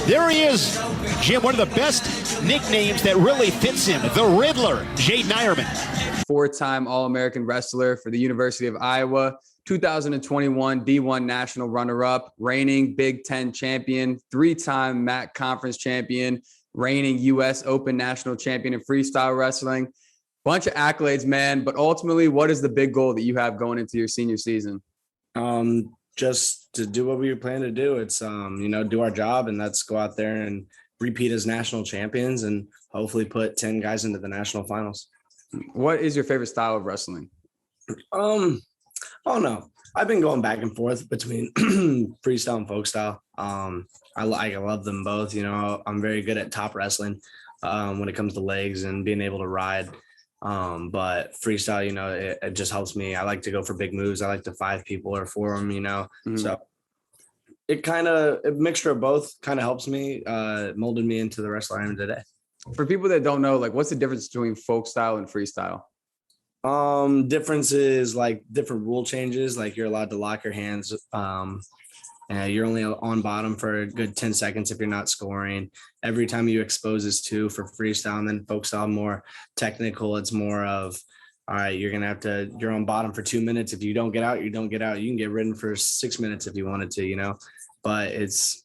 There he is, Jim, one of the best nicknames that really fits him, the Riddler, Jaydin Eierman. Four-time All-American wrestler for the University of Iowa, 2021 D1 national runner-up, reigning Big Ten champion, three-time MAC conference champion, reigning U.S. Open national champion in freestyle wrestling. Bunch of accolades, man. But ultimately, what is the big goal that you have going into your senior season? Just to do what we plan to do. It's, do our job, and let's go out there and repeat as national champions and hopefully put 10 guys into the national finals. What is your favorite style of wrestling? Oh no, I've been going back and forth between freestyle and folk style. I love them both. I'm very good at top wrestling when it comes to legs and being able to ride. But freestyle, it just helps me. I like to go for big moves. I like to 5 people or 4 them, Mm-hmm. So a mixture of both kind of helps me, molded me into the wrestler I am today. For people that don't know, what's the difference between folk style and freestyle? Differences like different rule changes. Like you're allowed to lock your hands. You're only on bottom for a good 10 seconds if you're not scoring. Every time you expose is 2 for freestyle, and then folk style more technical. It's more of, all right, you're on bottom for 2 minutes. If you don't get out, you don't get out. You can get ridden for 6 minutes if you wanted to, but it's,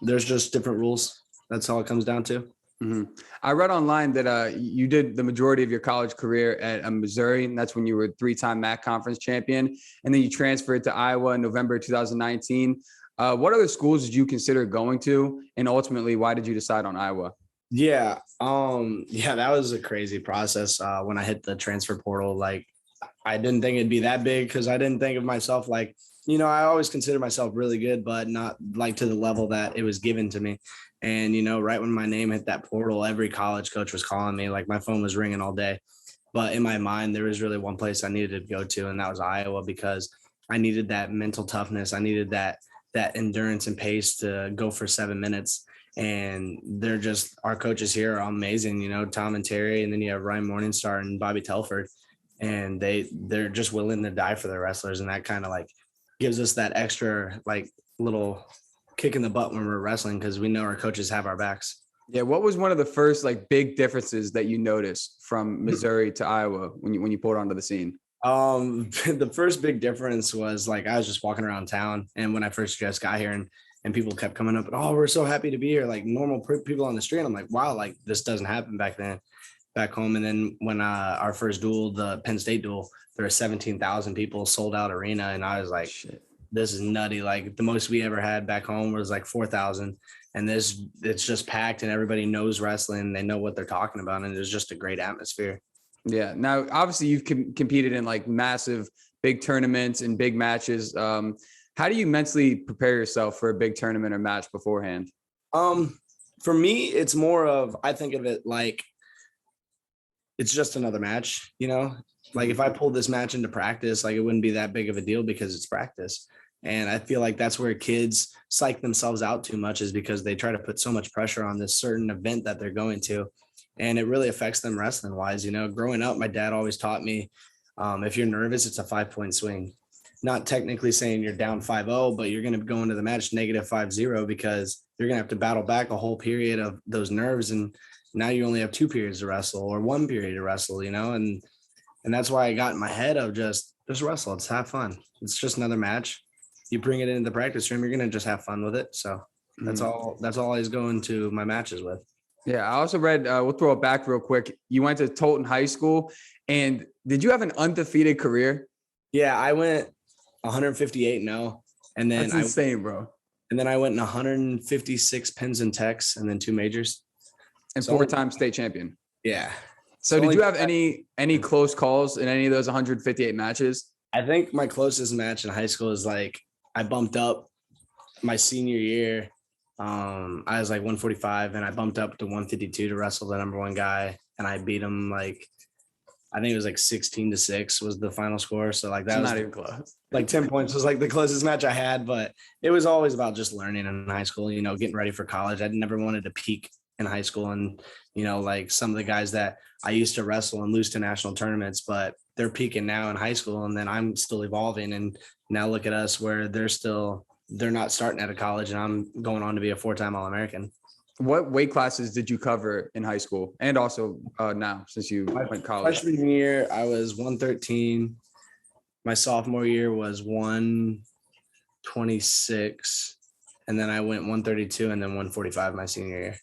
there's just different rules. That's all it comes down to. Mm-hmm. I read online that you did the majority of your college career at Missouri, and that's when you were 3-time MAC conference champion, and then you transferred to Iowa in November 2019. What other schools did you consider going to, and ultimately, why did you decide on Iowa? Yeah, that was a crazy process when I hit the transfer portal. I didn't think it'd be that big because I didn't think of myself I always consider myself really good, but not to the level that it was given to me. And, right when my name hit that portal, every college coach was calling me. My phone was ringing all day. But in my mind, there was really one place I needed to go to, and that was Iowa, because I needed that mental toughness. I needed that endurance and pace to go for 7 minutes. And our coaches here are amazing, Tom and Terry, and then you have Ryan Morningstar and Bobby Telford. And they're just willing to die for their wrestlers. And that kind of gives us that extra little kick in the butt when we're wrestling, because we know our coaches have our backs. Yeah. What was one of the first big differences that you noticed from Missouri to Iowa when you pulled onto the scene? The first big difference was I was just walking around town, and when I first just got here and people kept coming up, oh, we're so happy to be here, normal people on the street. I'm like, wow, this doesn't happen back home. And then when our first duel, the Penn State duel, there were 17,000 people, sold out arena, and I was like, shit, this is nutty. The most we ever had back home was 4,000, and it's just packed, and everybody knows wrestling. They know what they're talking about, and it's just a great atmosphere. Yeah. Now, obviously, you've competed in massive big tournaments and big matches. How do you mentally prepare yourself for a big tournament or match beforehand? For me, it's more of, I think of it it's just another match, if I pulled this match into practice, it wouldn't be that big of a deal because it's practice. And I feel that's where kids psych themselves out too much, is because they try to put so much pressure on this certain event that they're going to. And it really affects them wrestling wise. Growing up, my dad always taught me, if you're nervous, it's a 5-point swing. Not technically saying you're down 5-0, but you're going to go into the match -5-0, because you're going to have to battle back a whole period of those nerves. And now you only have 2 periods to wrestle, or 1 period to wrestle, and that's why I got in my head of just wrestle. It's have fun. It's just another match. You bring it into the practice room, you're going to just have fun with it. So that's all I always go into my matches with. Yeah. I also read, we'll throw it back real quick. You went to Tolton High School, and did you have an undefeated career? Yeah, I went 158-0. And then that's insane, bro. And then I went in 156 pins and techs, and then 2 majors. And 4-time state champion. Yeah. So did you have any close calls in any of those 158 matches? I think my closest match in high school is I bumped up my senior year. I was 145, and I bumped up to 152 to wrestle the number 1 guy, and I beat him I think it was 16-6 was the final score. So that was not even close. 10 points was the closest match I had, but it was always about just learning in high school, getting ready for college. I never wanted to peak in high school, and some of the guys that I used to wrestle and lose to national tournaments, but they're peaking now in high school, and then I'm still evolving. And now look at us, where they're still they're not starting out of college, and I'm going on to be a 4-time All-American. What weight classes did you cover in high school and also now since you went college? Freshman year, I was 113. My sophomore year was 126. And then I went 132 and then 145 my senior year.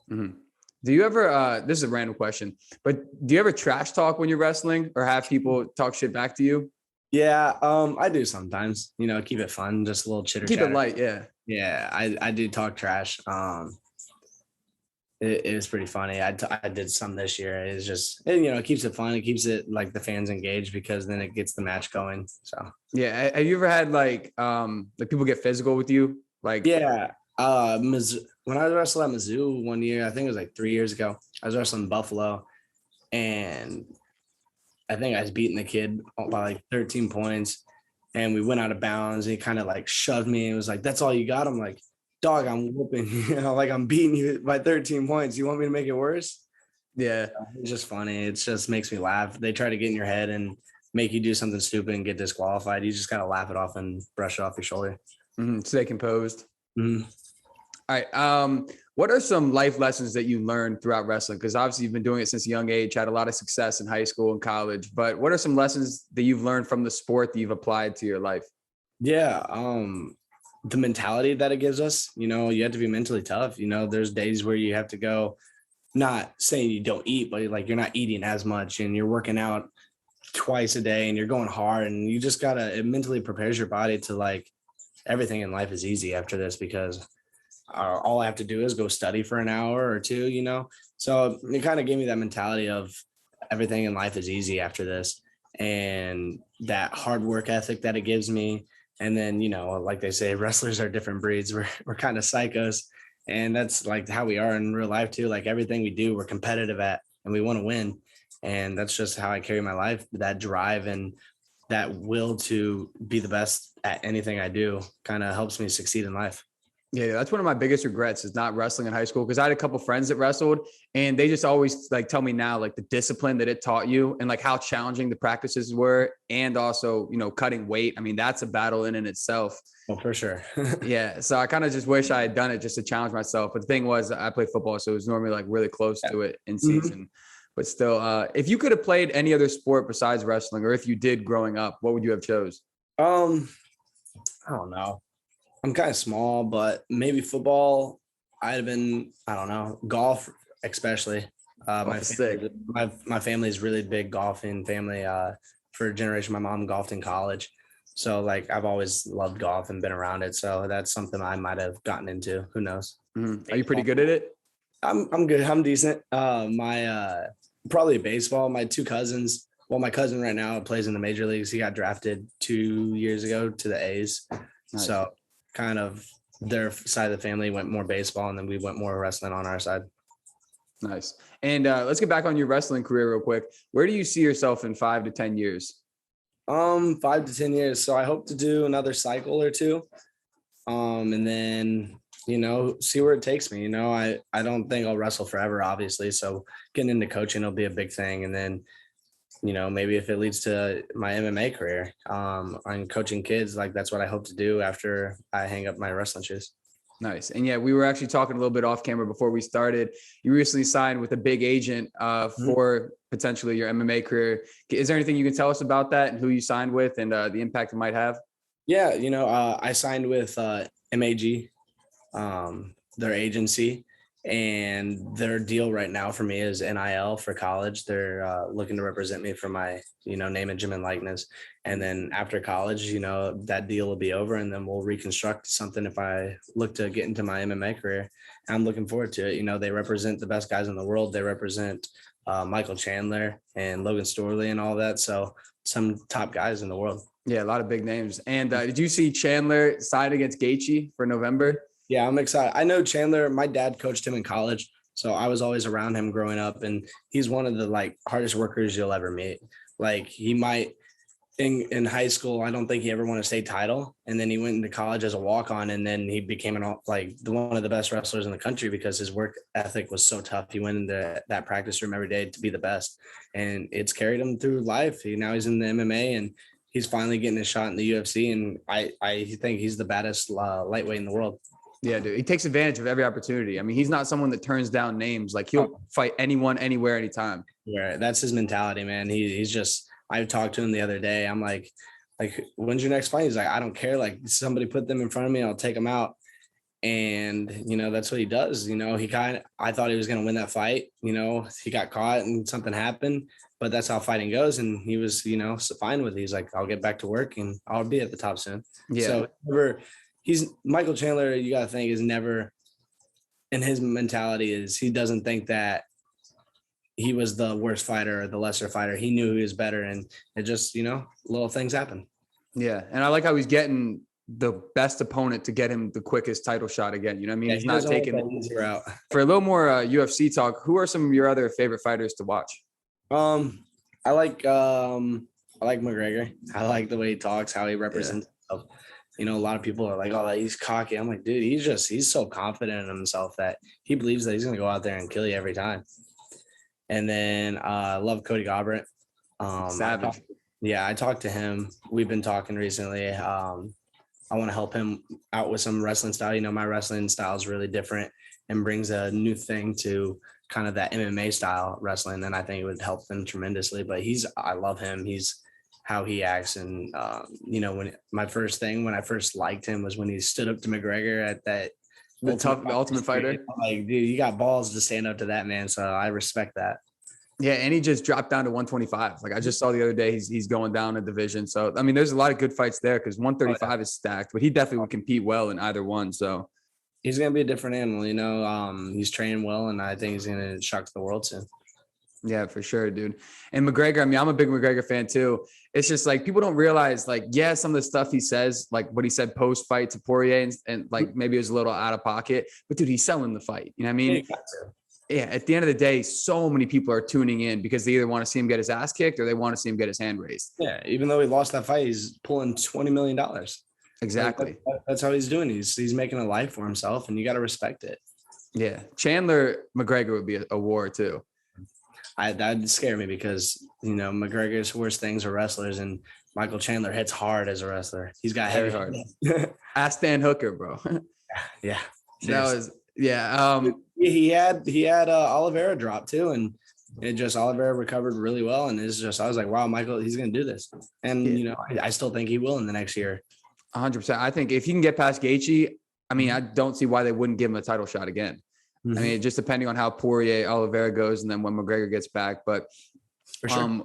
Mm-hmm. Do you ever, this is a random question, but do you ever trash talk when you're wrestling or have people talk shit back to you? Yeah, I do sometimes, keep it fun, just a little chitter Keep chatter. it light, yeah. Yeah, I do talk trash. It is pretty funny. I did some this year. It's just, it keeps it fun. It keeps it like the fans engaged because then it gets the match going. So yeah. Have you ever had like people get physical with you? Like yeah, when I wrestled at Mizzou one year, I think it was like 3 years ago. I was wrestling Buffalo, and I think I was beating the kid by like 13 points, and we went out of bounds. And he kind of like shoved me and was like, "That's all you got?" I'm like, "Dog, I'm whooping, like I'm beating you by 13 points. You want me to make it worse?" Yeah, it's just funny. It just makes me laugh. They try to get in your head and make you do something stupid and get disqualified. You just gotta laugh it off and brush it off your shoulder. Stay composed. Mm-hmm. All right. What are some life lessons that you learned throughout wrestling? Because obviously you've been doing it since a young age, had a lot of success in high school and college. But what are some lessons that you've learned from the sport that you've applied to your life? Yeah, the mentality that it gives us. You have to be mentally tough. There's days where you have to go. Not saying you don't eat, but like you're not eating as much, and you're working out twice a day, and you're going hard, and you just gotta. It mentally prepares your body to like everything in life is easy after this because all I have to do is go study for an hour or two, So it kind of gave me that mentality of everything in life is easy after this, and that hard work ethic that it gives me. And then, like they say, wrestlers are different breeds. We're kind of psychos, and that's like how we are in real life too. Like everything we do, we're competitive at, and we want to win. And that's just how I carry my life. That drive and that will to be the best at anything I do kind of helps me succeed in life. Yeah, that's one of my biggest regrets is not wrestling in high school because I had a couple friends that wrestled and they just always like tell me now like the discipline that it taught you and like how challenging the practices were and also, cutting weight. I mean, that's a battle in itself. Oh, for sure. Yeah. So I kind of just wish I had done it just to challenge myself. But the thing was I played football, so it was normally like really close to it in season. Mm-hmm. But still, if you could have played any other sport besides wrestling, or if you did growing up, what would you have chose? I don't know. I'm kind of small, but maybe football. I'd have been, I don't know, golf, especially. My family is really big golfing family. For a generation, my mom golfed in college. So like, I've always loved golf and been around it. So that's something I might've gotten into. Who knows? Mm-hmm. Are you pretty good at it? I'm good. I'm decent. Probably baseball. My two cousins. Well, my cousin right now plays in the major leagues. He got drafted 2 years ago to the A's. Nice. So kind of their side of the family went more baseball, and then we went more wrestling on our side. Nice. And let's get back on your wrestling career real quick. Where do you see yourself in 5 to 10 years? 5 to 10 years. So I hope to do another cycle or two. And then, see where it takes me. I don't think I'll wrestle forever, obviously. So getting into coaching will be a big thing. And then, maybe if it leads to my MMA career, I'm coaching kids, like that's what I hope to do after I hang up my wrestling shoes. Nice. And yeah, we were actually talking a little bit off camera before we started. You recently signed with a big agent for potentially your MMA career. Is there anything you can tell us about that and who you signed with and the impact it might have? Yeah. I signed with MAG, their agency. And their deal right now for me is NIL for college. They're looking to represent me for my, name, image, and likeness. And then after college, that deal will be over, and then we'll reconstruct something if I look to get into my MMA career. I'm looking forward to it. They represent the best guys in the world. They represent Michael Chandler and Logan Storley and all that. So some top guys in the world. Yeah, a lot of big names. And did you see Chandler side against Gaethje for November? Yeah, I'm excited. I know Chandler. My dad coached him in college, so I was always around him growing up, and he's one of the hardest workers you'll ever meet. Like he might in high school, I don't think he ever won a state title, and then he went into college as a walk-on, and then he became one of the best wrestlers in the country because his work ethic was so tough. He went into that practice room every day to be the best, and it's carried him through life. Now he's in the MMA, and he's finally getting a shot in the UFC, and I think he's the baddest lightweight in the world. Yeah, dude. He takes advantage of every opportunity. I mean, he's not someone that turns down names. Like, he'll fight anyone, anywhere, anytime. Yeah, that's his mentality, man. He's just. I talked to him the other day. I'm like, when's your next fight? He's like, I don't care. Like, somebody put them in front of me, I'll take them out. And that's what he does. I thought he was going to win that fight. He got caught and something happened, but that's how fighting goes. And he was, fine with it. He's like, I'll get back to work and I'll be at the top soon. Yeah. So he's Michael Chandler. You got to think is never, and his mentality is he doesn't think that he was the worst fighter or the lesser fighter. He knew he was better, and it just, little things happen. Yeah. And I like how he's getting the best opponent to get him the quickest title shot again. You know what I mean? Yeah, he's not taking it easier out. For a little more UFC talk. Who are some of your other favorite fighters to watch? I like McGregor. I like the way he talks, how he represents himself. A lot of people are like, oh, he's cocky. I'm like, dude, he's so confident in himself that he believes that he's going to go out there and kill you every time. And then I love Cody Garbrandt. Savage. I talked to him. We've been talking recently. I want to help him out with some wrestling style. My wrestling style is really different and brings a new thing to kind of that MMA style wrestling. And I think it would help him tremendously, but I love him. He's how he acts. And, when I first liked him was when he stood up to McGregor at that, the Ultimate Fighter. Like, dude, you got balls to stand up to that man. So I respect that. Yeah, and he just dropped down to 125. Like, I just saw the other day, he's going down a division. So, I mean, there's a lot of good fights there because 135 is stacked, but he definitely would compete well in either one. So he's going to be a different animal, he's training well, and I think he's going to shock the world soon. Yeah, for sure, dude. And McGregor, I mean, I'm a big McGregor fan too. It's just like people don't realize, like, some of the stuff he says, like what he said post-fight to Poirier and like maybe it was a little out of pocket, but dude, he's selling the fight. You know what I mean? Yeah, at the end of the day, so many people are tuning in because they either want to see him get his ass kicked or they want to see him get his hand raised. Yeah, even though he lost that fight, he's pulling $20 million. Exactly. That's how he's doing. He's making a life for himself, and you got to respect it. Yeah, Chandler McGregor would be a war too. That'd scare me because McGregor's worst things are wrestlers, and Michael Chandler hits hard as a wrestler. He's got heavy hard. Ask Dan Hooker, bro. Yeah, that was He had Oliveira drop too, and Oliveira recovered really well, and I was like, wow, Michael, he's gonna do this, and I still think he will in the next year. 100%. I think if he can get past Gaethje, I mean, I don't see why they wouldn't give him a title shot again. I mean, just depending on how Poirier, Oliveira goes, and then when McGregor gets back. But for sure.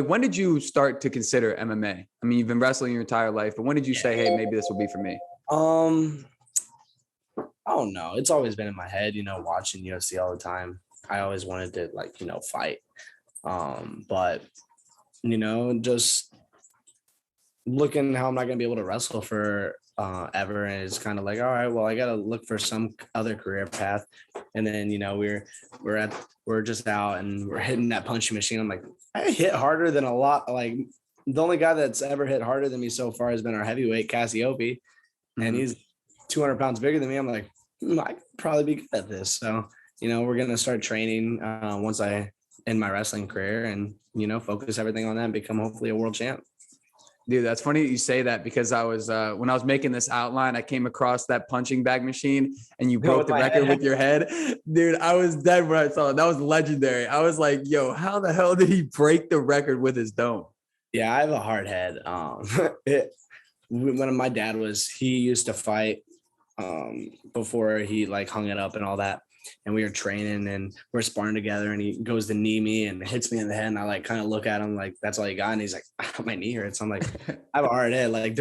When did you start to consider MMA? I mean, you've been wrestling your entire life, but when did you say, hey, maybe this will be for me? I don't know. It's always been in my head, watching UFC all the time. I always wanted to fight. But just looking how I'm not going to be able to wrestle for ever, and it's kind of like, all right, well, I got to look for some other career path. And then we're just out and we're hitting that punching machine. I'm like, I hit harder than a lot. Like, the only guy that's ever hit harder than me so far has been our heavyweight Cassiope, and he's 200 pounds bigger than me. I'm like, I could probably be good at this. So we're gonna start training once I end my wrestling career, and focus everything on that and become hopefully a world champ. Dude, that's funny that you say that because I was when I was making this outline, I came across that punching bag machine and you broke the record with your head. Dude, I was dead when I saw it. That was legendary. I was like, yo, how the hell did he break the record with his dome? Yeah, I have a hard head. When my dad he used to fight before he hung it up and all that. And we were training and we're sparring together, and he goes to knee me and hits me in the head. And I kind of look at him like, that's all you got. And he's like, my knee hurts. I'm like, I have a hard head. Like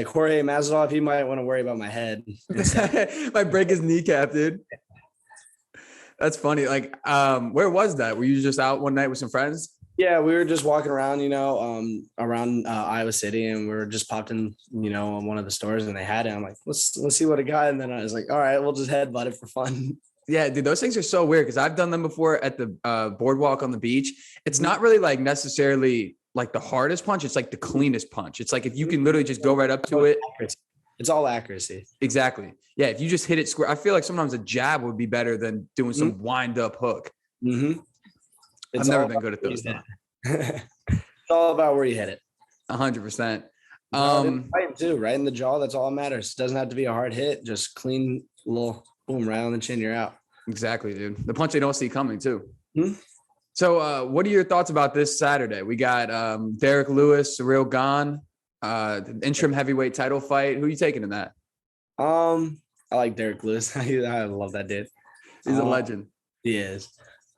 Jorge Masvidal, he might want to worry about my head. Might break his kneecap, dude. That's funny. Where was that? Were you just out one night with some friends? Yeah, we were just walking around, around Iowa City, and we were just popped in, on one of the stores, and they had it. I'm like, let's see what it got. And then I was like, all right, we'll just headbutt it for fun. Yeah, dude, those things are so weird because I've done them before at the boardwalk on the beach. It's not really necessarily the hardest punch. It's the cleanest punch. It's if you can literally just go right up to it. It's all accuracy. Exactly. Yeah, if you just hit it square, I feel like sometimes a jab would be better than doing some wind up hook. Mm-hmm. I've never been good at those. It's all about where you hit it. 100%. Fighting too, right in the jaw. That's all that matters. It doesn't have to be a hard hit. Just clean little boom right on the chin. You're out. Exactly, dude. The punch they don't see coming too. Hmm? So what are your thoughts about this Saturday? We got Derek Lewis, Cyril Gane, the interim heavyweight title fight. Who are you taking in that? I like Derek Lewis. I love that dude. He's a legend. He is.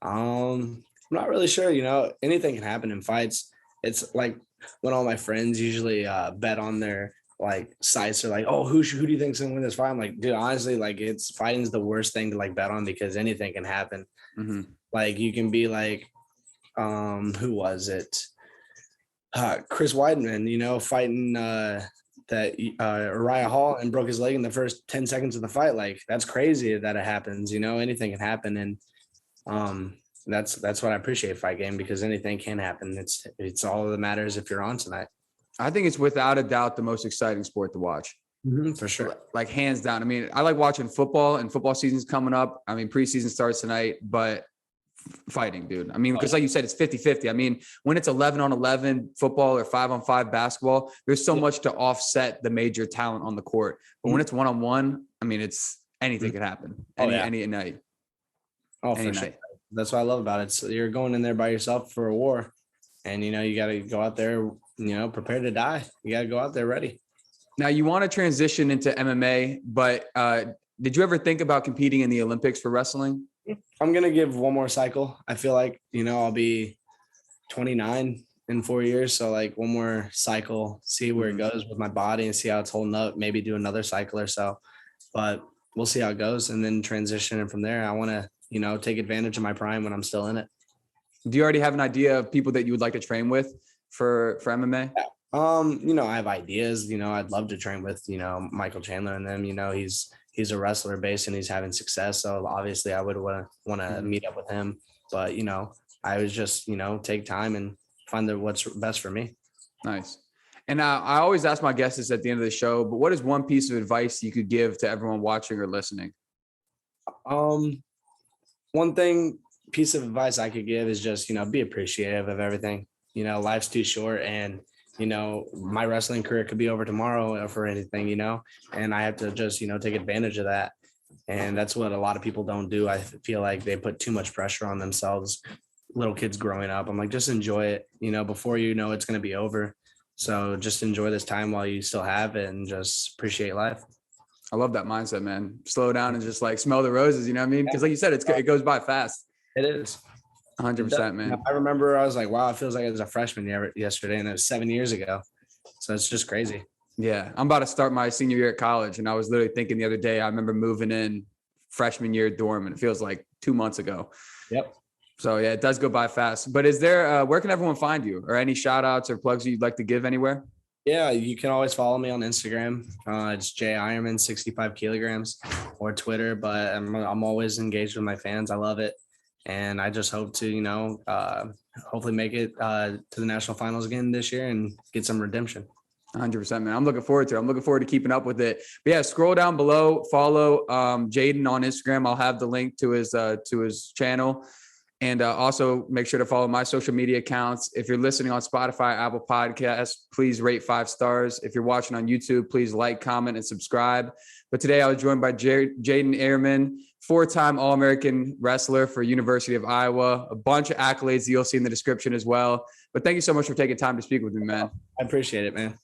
I'm not really sure. You know, anything can happen in fights. It's like when all my friends usually bet on their like sites are like, oh, who do you think's gonna win this fight? I'm like, dude, honestly, like fighting's the worst thing to like bet on because anything can happen. Mm-hmm. Like you can be like, who was it? Chris Weidman, you know, fighting Uriah Hall and broke his leg in the first 10 seconds of the fight. Like that's crazy that it happens, you know, anything can happen. And that's what I appreciate fight game because anything can happen. It's all that matters if you're on tonight. I think it's without a doubt the most exciting sport to watch. Mm-hmm, for sure. Like hands down. I mean, I like watching football and football season's coming up. I mean, preseason starts tonight, but fighting, dude. I mean, because like you said, it's 50-50. I mean, when it's 11-on-11 football or 5-on-5 basketball, there's so much to offset the major talent on the court. But when it's 1-on-1, I mean, it's anything could happen. Any night. Oh, for sure. That's what I love about it. So you're going in there by yourself for a war. And, you know, you got to go out there, you know, prepared to die. You got to go out there ready. Now, you want to transition into MMA, but did you ever think about competing in the Olympics for wrestling? I'm going to give one more cycle. I feel like, you know, I'll be 29 in 4 years. So like one more cycle, see where it goes with my body and see how it's holding up, maybe do another cycle or so, but we'll see how it goes and then transition. And from there, I want to, you know, take advantage of my prime when I'm still in it. Do you already have an idea of people that you would like to train with for MMA? You know, I have ideas, you know, I'd love to train with, you know, Michael Chandler and them, you know, he's a wrestler base and he's having success. So obviously I would want to meet up with him, but, you know, I was just, you know, take time and find what's best for me. Nice. And I always ask my guests this at the end of the show, but what is one piece of advice you could give to everyone watching or listening? One piece of advice I could give is just, you know, be appreciative of everything. You know, life's too short and, you know, my wrestling career could be over tomorrow for anything, you know, and I have to just, you know, take advantage of that. And that's what a lot of people don't do. I feel like they put too much pressure on themselves. Little kids growing up, I'm like, just enjoy it, you know, before you know it's going to be over. So just enjoy this time while you still have it and just appreciate life. I love that mindset, man. Slow down and just like smell the roses. You know what I mean? Because like you said, it goes by fast. It is. 100%, man. I remember I was like, wow, it feels like it was a freshman yesterday and it was 7 years ago. So it's just crazy. Yeah. I'm about to start my senior year at college. And I was literally thinking the other day, I remember moving in freshman year dorm and it feels like 2 months ago. Yep. So yeah, it does go by fast. But is there, where can everyone find you or any shout outs or plugs you'd like to give anywhere? Yeah, you can always follow me on Instagram. It's Jaydin Eierman 65 kilograms or Twitter, but I'm always engaged with my fans. I love it. And I just hope to, you know, hopefully make it to the national finals again this year and get some redemption. 100%, man. I'm looking forward to it. I'm looking forward to keeping up with it. But yeah, scroll down below, follow Jaydin on Instagram. I'll have the link to his channel. And also make sure to follow my social media accounts. If you're listening on Spotify, Apple Podcasts, please rate 5 stars. If you're watching on YouTube, please like, comment, and subscribe. But today I was joined by Jaydin Eierman, 4-time All-American wrestler for University of Iowa. A bunch of accolades that you'll see in the description as well. But thank you so much for taking time to speak with me, man. I appreciate it, man.